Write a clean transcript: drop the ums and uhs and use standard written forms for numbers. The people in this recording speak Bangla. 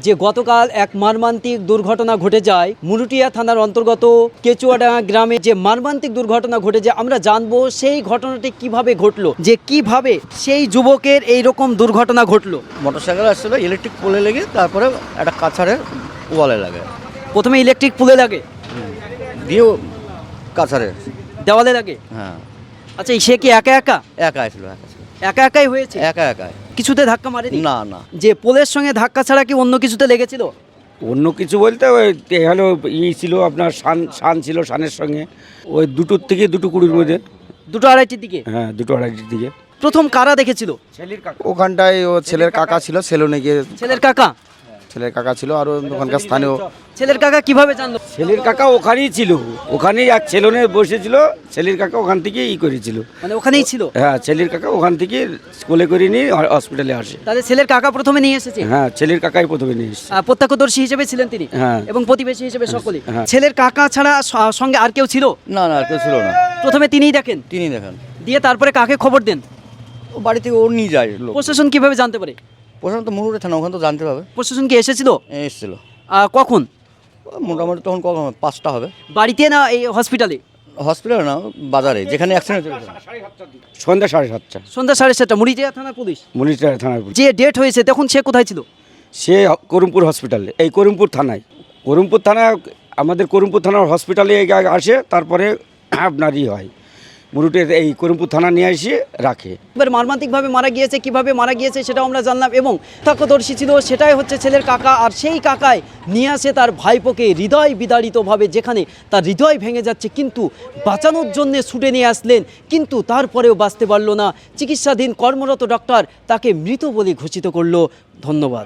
যে গতকাল এক মর্মান্তিক দুর্ঘটনা ঘটে যায় মুরুটিয়া থানার অন্তর্গত কেচুয়াডাঙ্গা গ্রামে। যে মর্মান্তিক দুর্ঘটনা ঘটে যায়, আমরা জানবো সেই ঘটনাটি কিভাবে ঘটলো, যে কিভাবে সেই যুবকের এই রকম দুর্ঘটনা ঘটলো। মোটরসাইকেল আসছিল, ইলেকট্রিক পোলে লেগে তারপরে একটা কাছাড়ের ওয়ালে লাগে, প্রথমে ইলেকট্রিক পুলে লাগে, দিয়েও কাছাড়ের দেওয়ালে লাগে। হ্যাঁ, আচ্ছা, সে কি একা একা ছিল একা একাই হয়েছে? একা কিছুতে ধাক্কা মারেনি? না না, যে পোলের সঙ্গে ধাক্কা ছাড়া কি অন্য কিছুতে লেগেছিল? অন্য কিছু বলতে ওই হলো ছিল আপনার শান ছিল, শানের সঙ্গে ওই 2টোর থেকে 2:20 মধ্যে। 2:30-র দিকে? হ্যাঁ, 2:30 দিকে। প্রথম কারা দেখেছিল? ওখানটায় ও ছেলের কাকা ছিল, সেলুনে গিয়ে ছেলের কাকা? ছেলের কাকা ছিল, আর ওখানকার স্থানীয়। ছেলের কাকা কিভাবে জানলো? ছেলের কাকা ওখানেই ছিল, ওখানেই এক ছেলেনে বসেছিল, ছেলের কাকা ওখান থেকে করেছিল। মানে ওখানেই ছিল? হ্যাঁ, ছেলের কাকা ওখান থেকে স্কুলে করে নিয়ে হসপিটালে আসে। তাহলে ছেলের কাকা প্রথমে নিয়ে এসেছে? হ্যাঁ, ছেলের কাকাই প্রথমে নিয়ে এসেছে। প্রত্যক্ষদর্শী হিসেবে ছিলেন তিনি? হ্যাঁ। এবং প্রতিবেশী হিসেবে সকলে? হ্যাঁ। ছেলের কাকা ছাড়া সঙ্গে আর কেউ ছিল? না না, আর কেউ ছিল না, প্রথমে তিনিই দেখেন? তিনি দেখেন, দিয়ে তারপরে কাকে খবর দেন? ও বাড়ি থেকে ও নিয়ে যায় লোক। প্রশাসন কিভাবে জানতে পারে? প্রশাসন তো মুরুড়ে থানা, ওখানে তো জানতে পাবে। প্রশাসন কি এসেছিল? এসেছিল কখন? মোটামুটি তখন কখন 5টা হবে। বাড়িতে না এই হসপিটালে? হসপিটালে না, বাজারে যেখানে অ্যাক্সিডেন্ট হয়েছে। সন্ধ্যা 7:30 সন্ধ্যা 7:30। মুড়িটিয়া থানা পুলিশ? মুনিটা থানার পুলিশ। যে ডেট হয়েছে তখন সে কোথায় ছিল? সে করিমপুর হসপিটালে, এই করিমপুর থানায়, করিমপুর থানা, আমাদের করিমপুর থানার হসপিটালে আসে, তারপরে আপনারই হয় মুরুটের এই করিমপুর থানা নিয়ে এসে রাখে। এবার মর্মান্তিকভাবে মারা গিয়েছে, কিভাবে মারা গিয়েছে সেটাও আমরা জানলাম। এবং প্রত্যক্ষদর্শী ছিল, সেটাই হচ্ছে ছেলের কাকা। আর সেই কাকায় নিয়ে আসে তার ভাইপোকে হৃদয় বিদারিতভাবে, যেখানে তার হৃদয় ভেঙে যাচ্ছে, কিন্তু বাঁচানোর জন্যে ছুটে নিয়ে আসলেন, কিন্তু তারপরেও বাঁচতে পারল না। চিকিৎসাধীন কর্মরত ডক্টর তাকে মৃত বলে ঘোষিত করলো। ধন্যবাদ।